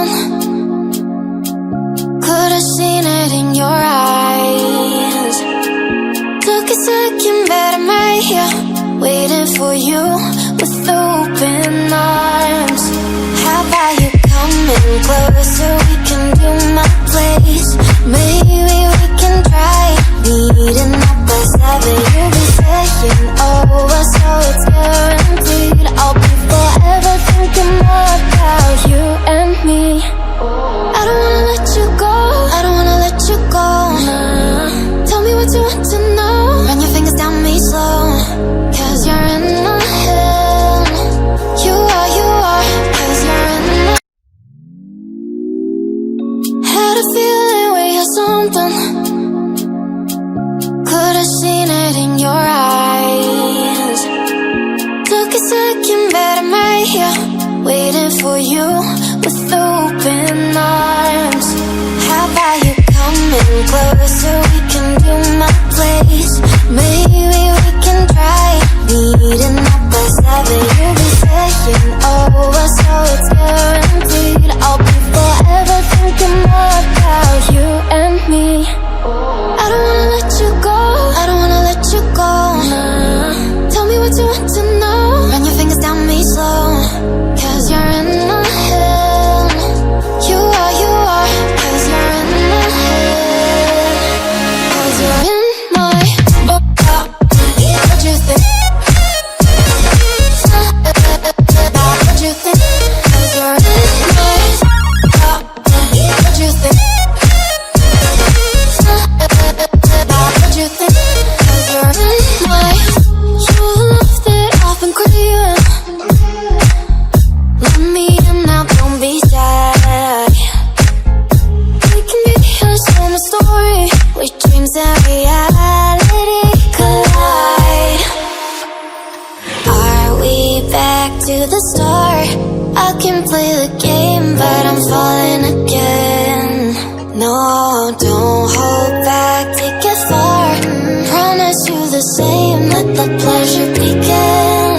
something. Could've seen it in your eyes. Took a second, but I'm right here, waiting for you with open arms. How about you coming closer? We can do my place. Maybe we can try meeting up by 7. You'll be saying over, so it's guaranteed. I'll be forever thinking more about you and me. I don't wanna let you go, I don't wanna let you go. Tell me what you want to know. Run your fingers down me slow, 'cause you're in my head. You are, 'cause you're in my. Had a feeling we had something. Could've seen it in your eyes. Took a second, but I'm right here, waiting for you with open arms. How about you coming closer? We can do my place. Maybe we can try meeting up by 7. You'll be saying over, so it's guaranteed. I'll be forever thinking more about you and me. I don't wanna let you go, I don't wanna let you go. Tell me what you want to know. Run your fingers down me slow, 'cause you're in my head. You are, 'cause you're in my head. 'Cause you're in my. What you think? What you think? 'Cause you're in my. What you think? What you think? 'Cause you're in my. You left it off and craving. Let me in now, don't be shy. We can be here, show my story, where dreams and reality collide. Are we back to the start? I can play the game, but I'm falling again. No, don't hold back, take it far. Promise you the same, let the pleasure begin.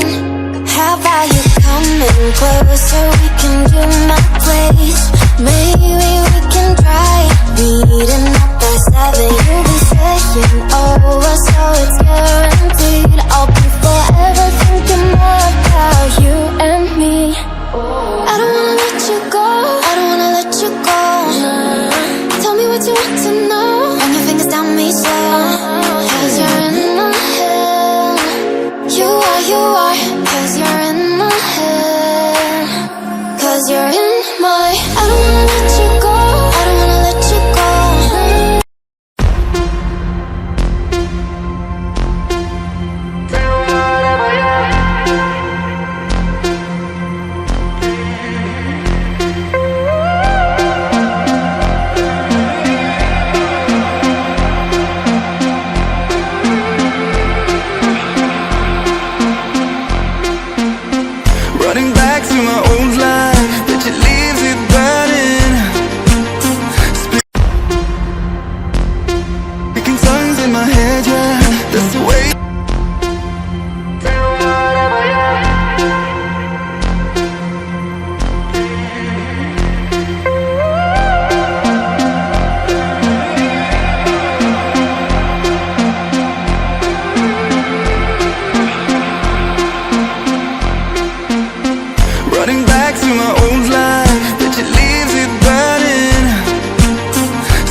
How about you coming closer? We can do my place. Maybe we can try meeting up by 7. You'll be saying over, so it's guaranteed. I'll be forever thinking more about you and me. I don't wanna let you go, I don't wanna let you go. Tell me what you want to know. Run your fingers down me slow, 'cause you're in my head. You are, 'cause you're in my head. 'Cause you're in my. I don't wanna let you go, I don't wanna let you go. Running back to my old life, but it leaves it burning. Speaking songs in my head, yeah, that's the way. Running back to my old life, but it leaves it burning.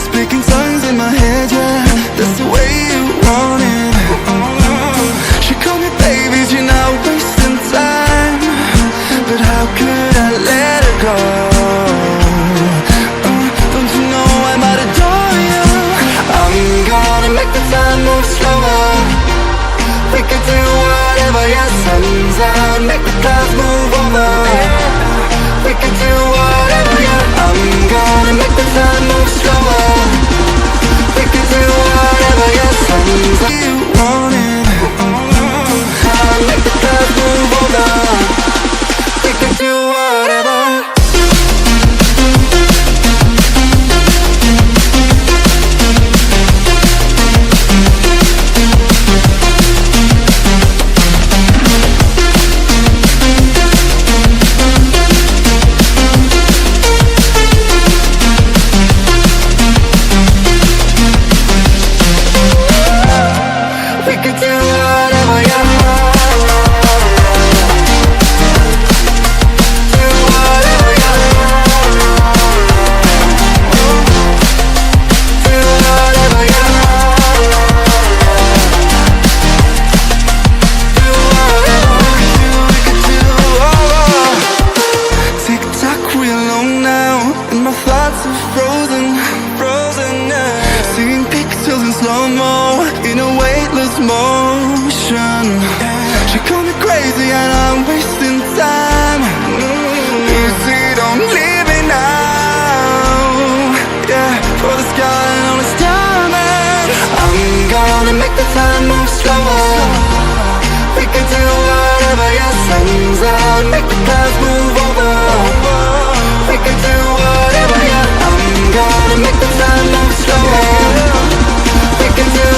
Speaking songs in my head, yeah, that's the way you want it. She called me baby, you're not wasting time, but how could I let her go? Don't you know I might adore you? I'm gonna make the time move slower. We could do whatever, yeah, sun's out, make the clouds move over. We could do whatever, yeah. I'm gonna make the time move slower. We could do whatever, yeah, sun's out. You want it. I'll make the clouds move over. We could do whatever. slow-mo in a weightless motion. She called me crazy and I'm wasting time. Easy, don't leave me now. Yeah, for the sky and all its diamonds. I'm gonna make the time move slower. We can do whatever, yeah, sun's out. Make the clouds move over. We can do whatever, yeah. I'm gonna make the time move slower. We can do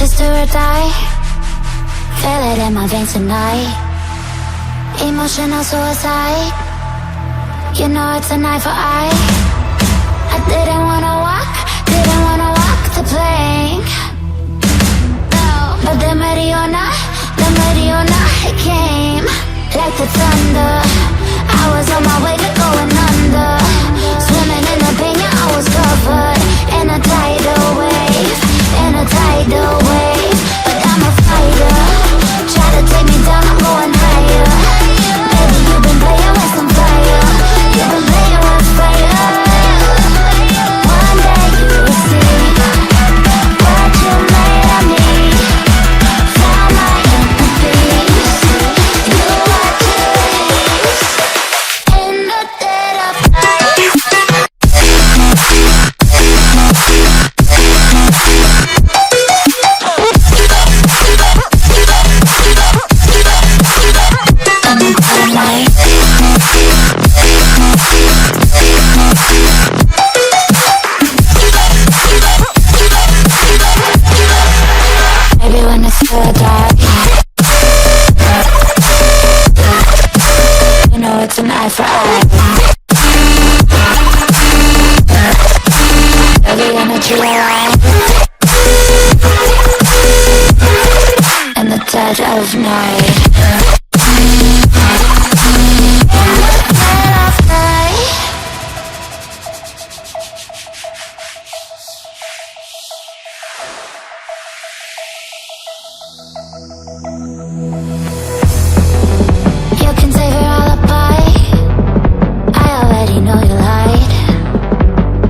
is do or die. Feel it in my veins tonight. Emotional suicide. You know it's an eye for eye. I didn't wanna walk the plank. No, but the Mariona, it came like the thunder. I was on my way to going under. Swimming in the pain, yeah, I was covered in a tidal wave, but I'm a fighter. Try to take me down, I'm going higher. Baby, you've been playing with some fire. You've been playing with fire. One day you will see what you made of me. Found my inner peace. You are peace in the dead of night. Maybe when it's so dark, you know it's an eye for eye. Every energy alive in the dead of night. You can save your alibi. I already know you lied.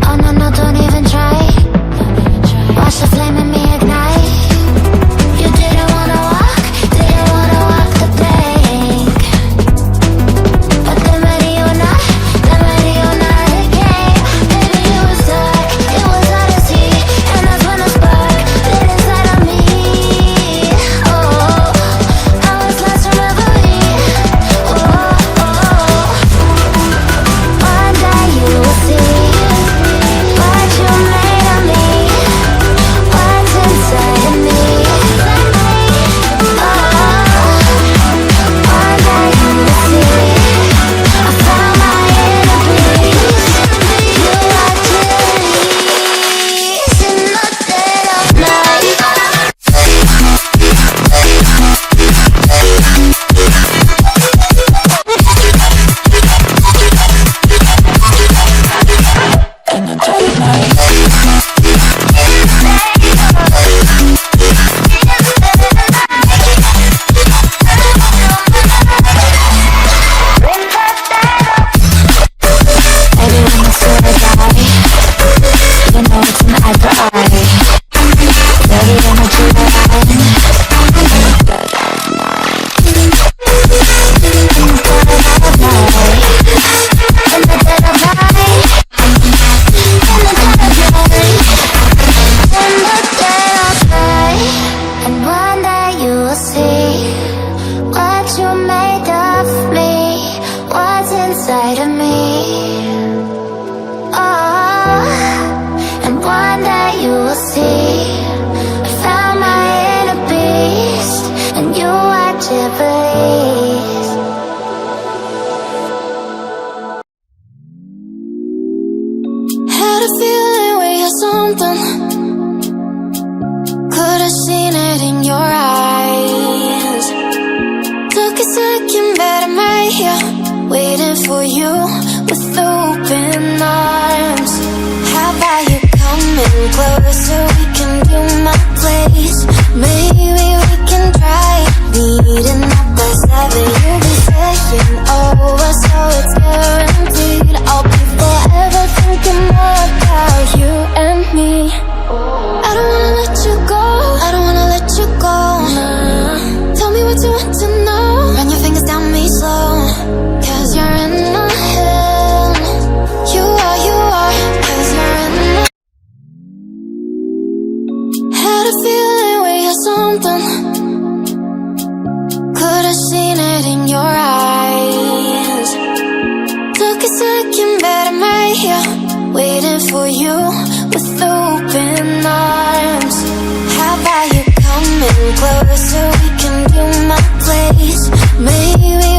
Oh no, no, don't even try. Watch the flame in me ignite. You didn't wanna walk the plank. But the Mariona, it came. Baby, it was dark, it was hard to see. And that's when the spark lit inside of me. Oh, I was lost in reverie. One day you will see what you made of me, what's inside of me. One day you will see I found my inner peace. You are peace in the dead of night. In the dead of night. Maybe when it's so dark, you know it's an eye for eye. Dirty energy line. In the dead of night. In the dead of night. In the dead of night. In the dead of night. And one day you will see what you made of me, what's inside of me. Oh, and one day you will see I found my inner beast, and you are Jubilees. Had a feeling we had something. Could've seen it in your eyes. Took a second, but I'm right here, waiting for you with open arms. How about you coming closer? We can do my place. Maybe we can try meeting up by 7. You'll be saying over, so it's guaranteed. I'll be forever thinking more about you and me. I don't wanna let you go. I don't wanna let you go. Nah. Tell me what you want to know. Run your fingers down me slow. 'Cause you're in my head. You are, 'cause you're in my. Had a feeling we had something. Could've seen it in your eyes. Took a second, but I'm right here, waiting for you with open arms. How about you come coming closer, we can do my place. Maybe